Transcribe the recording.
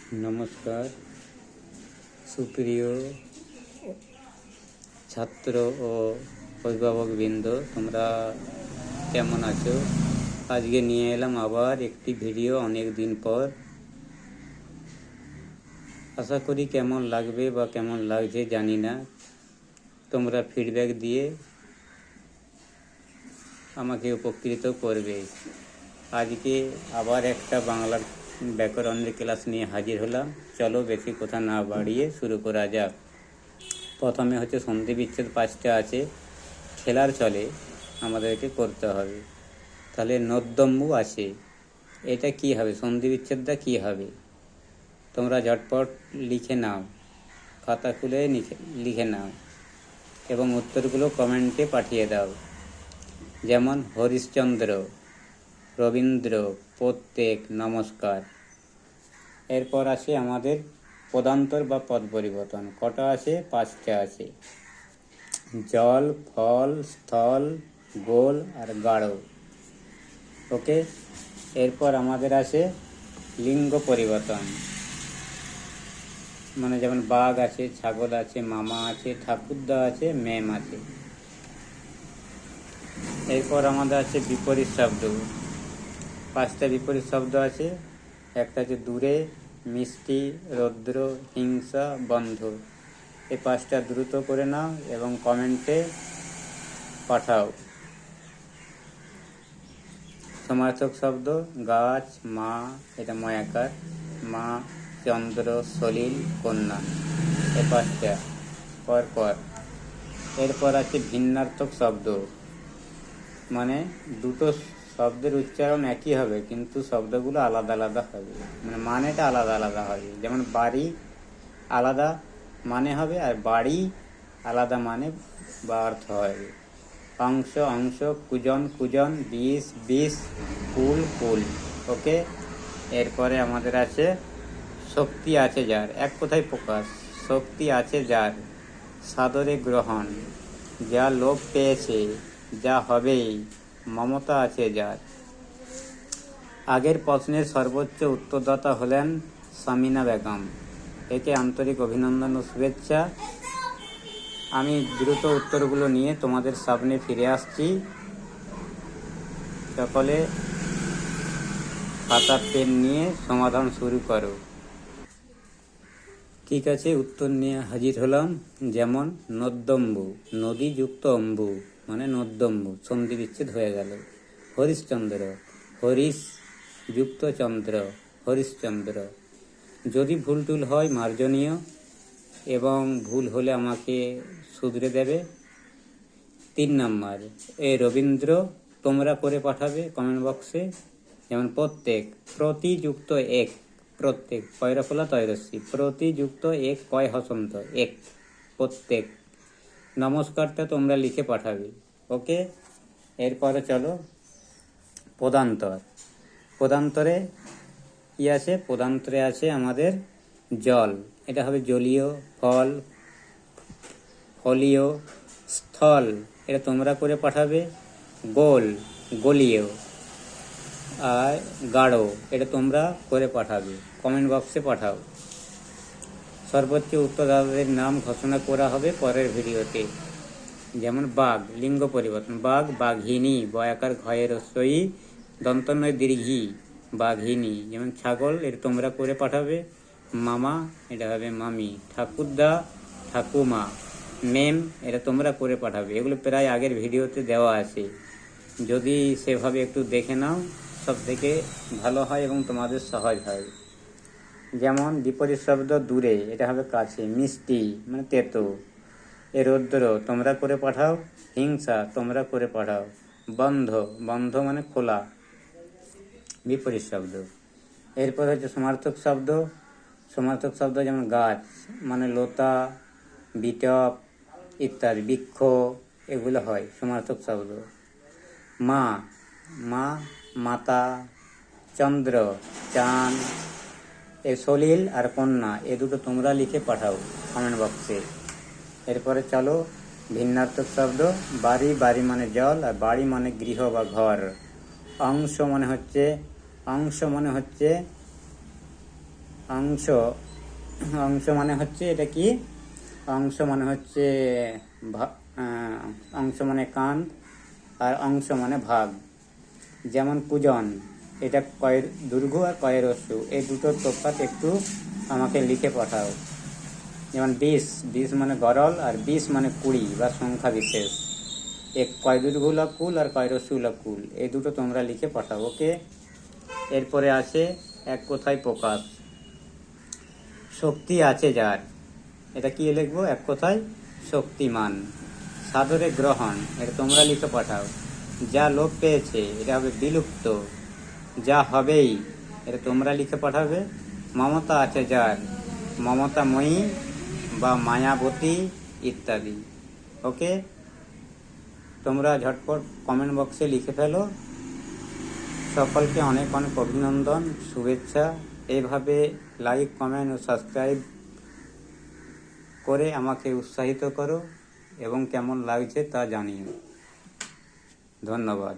নমস্কার সুপ্রিয় ছাত্র ও অভিভাবকবৃন্দ, তোমরা কেমন আছো? আজকে নিয়ে এলাম আবার একটি ভিডিও অনেক দিন পর। আশা করি কেমন লাগবে বা কেমন লাগছে জানি না, তোমরা ফিডব্যাক দিয়ে আমাকে উপকৃত করবে। আজকে আবার একটা বাংলার ব্যাকরণের ক্লাস নিয়ে হাজির হলাম। চলো বেশি কথা না বাড়িয়ে শুরু করা যাক। প্রথমে হচ্ছে সন্ধি বিচ্ছেদ 5টা আছে, খেলার চলে আমাদেরকে করতে হবে। তাহলে নদ্যম্বু আছে, এটা কি হবে? সন্ধি বিচ্ছেদটা কি হবে তোমরা ঝটপট লিখে নাও, খাতা খুলে লিখে নাও এবং উত্তরগুলো কমেন্টে পাঠিয়ে দাও। যেমন হরিশ্চন্দ্র, রবীন্দ্র, প্রত্যেক, নমস্কার। এরপর আসে আমাদের পদান্তর বা পদ পরিবর্তন। কটা আছে? 5টা আছে। জল, ফল, স্থল, গোল আর গাঢ়। ওকে। এরপর আমাদের আছে লিঙ্গ পরিবর্তন, মানে যেমন বাঘ আছে, ছাগল আছে, মামা আছে, ঠাকুরদা আছে, ম্যাম আছে। এরপর আমাদের আছে বিপরীত শব্দ। 5টা বিপরীত শব্দ আছে। একটা আছে দূরে, মিষ্টি, রৌদ্র, হিংসা, বন্ধ। এই 5টা দ্রুত করে নাও এবং কমেন্টে পাঠাও। সমার্থক শব্দ গাছ, মা, এটা ময়াকার, মা, চন্দ্র, সলিল, কন্যা। এই 5টা পর। এরপর আছে ভিন্নার্থক শব্দ, মানে দুটো শব্দের উচ্চারণ একই হবে কিন্তু শব্দগুলো আলাদা আলাদা হবে, মানে মানেটা আলাদা আলাদা হবে। যেমন বাড়ি আলাদা মানে হবে আর বাড়ি আলাদা মানে বা অর্থ হবে। অংশ অংশ, কুজন কুজন, বিষ কুল কুল। ওকে। এরপরে আমাদের আছে শক্তি আছে যার, এক কথায় প্রকাশ। শক্তি আছে যার, সাদরে গ্রহণ, যা লোভ পেয়েছে, যা হবেই, মমতা আছে যার। আগের প্রশ্নের সর্বোচ্চ উত্তরদাতা হলেন সামিনা বেগম, একে আন্তরিক অভিনন্দন ও শুভেচ্ছা। আমি দ্রুত উত্তরগুলো নিয়ে তোমাদের সামনে ফিরে আসছি। সকলে খাতা পেন নিয়ে সমাধান শুরু করো। ঠিক আছে, উত্তর নিয়ে হাজির হলাম। যেমন নদ্যম্বু, নদী যুক্ত অম্বু মানে নদ্যম্বু, সন্ধি বিচ্ছেদ হয়ে গেল। হরিশ্চন্দ্র, হরিশ যুক্ত চন্দ্র, হরিশ্চন্দ্র। যদি ভুল টুল হয় মার্জনীয় এবং ভুল হলে আমাকে শুধরে দেবে। 3 নম্বর, রবীন্দ্র, তোমরা করে পাঠাবে কমেন্ট বক্সে। যেমন প্রত্যেক, প্রতিযুক্ত এক, প্রত্যেক, পয়রফলা তৈরস্বী, প্রতিযুক্ত এক, কয় হসন্ত, এক, প্রত্যেক। নমস্কারটা তোমরা লিখে পাঠাবে। ওকে। এরপরে চলো পদান্তর। পদান্তরে কি আছে? পদান্তরে আছে আমাদের জল, এটা হবে জলীয়, ফল ফলীয়, স্থল, এটা তোমরা করে পাঠাবে। গোল গলীয়, আর গাঢ়, এটা তোমরা করে পাঠাবে, কমেন্ট বক্সে পাঠাও। সর্বোচ্চ উত্তরদাতাদের নাম ঘোষণা করা হবে পরের ভিডিওতে। যেমন বাঘ, লিঙ্গ পরিবর্তন, বাঘ, বাঘিনী, বয়াকার ঘয়ের রস্যই, দন্তনয় দীর্ঘী, বাঘিনী। যেমন ছাগল, এটা তোমরা করে পাঠাবে। মামা, এটা হবে মামি। ঠাকুরদা, ঠাকুমা। মেম, এটা তোমরা করে পাঠাবে। এগুলো প্রায় আগের ভিডিওতে দেওয়া আছে, যদি সেভাবে একটু দেখে নাও সব থেকে ভালো হয় এবং তোমাদের সহজ হয়। যেমন বিপরীত শব্দ দূরে, এটা হবে কাছে। মিষ্টি মানে তেতো, রৌদ্র, তোমরা করে পাঠাও। হিংসা, তোমরা করে পাঠাও। বন্ধ, বন্ধ মানে খোলা, বিপরীত শব্দ। এরপর হচ্ছে সমার্থক শব্দ। সমার্থক শব্দ যেমন গাছ মানে লতা, বিটপ ইত্যাদি, বৃক্ষ, এগুলো হয় সমার্থক শব্দ। মা, মা, মাতা। চন্দ্র, চাঁদ। এ সলিল আর কন্যা, এ দুটো তোমরা লিখে পাঠাও কমেন্ট বক্সে। এরপরে চলো ভিন্নার্থক শব্দ। বাড়ি, বাড়ি মানে জল, আর বাড়ি মানে গৃহ বা ঘর। অংশ মানে হচ্ছে অংশ, অংশ মানে হচ্ছে এটা কি, অংশ মানে হচ্ছে অংশ মানে কান, আর অংশ মানে ভাগ। যেমন পূজন, এটা কয়ের দীর্ঘ আর কয়ের হ্রস্ব, এই দুটোর তফাৎ একটু আমাকে লিখে পাঠাও। যেমন 20 মানে গরল, আর 20 মানে 20 বা সংখ্যা বিশেষ। এক কয় দীর্ঘ কুল আর কয় হ্রস্ব কুল, এই দুটো তোমরা লিখে পাঠাও। ওকে। এরপরে আছে এক কথায় প্রকাশ। শক্তি আছে যার, এটা কি লিখবো, এক কথায় শক্তিমান। সাদরে গ্রহণ, এটা তোমরা লিখে পাঠাও। যা লোপ পেয়েছে, এটা হবে বিলুপ্ত। যা হবেই, এটা তোমরা লিখে পাঠাবে। মমতা আছে যার, মমতাময়ী বা মায়াবতী ইত্যাদি। ওকে, তোমরা ঝটপট কমেন্ট বক্সে লিখে ফেলো। সকলকে অনেক অনেক অভিনন্দন, শুভেচ্ছা। এইভাবে লাইক, কমেন্ট ও সাবস্ক্রাইব করে আমাকে উৎসাহিত করো এবং কেমন লাগছে তা জানিও। ধন্যবাদ।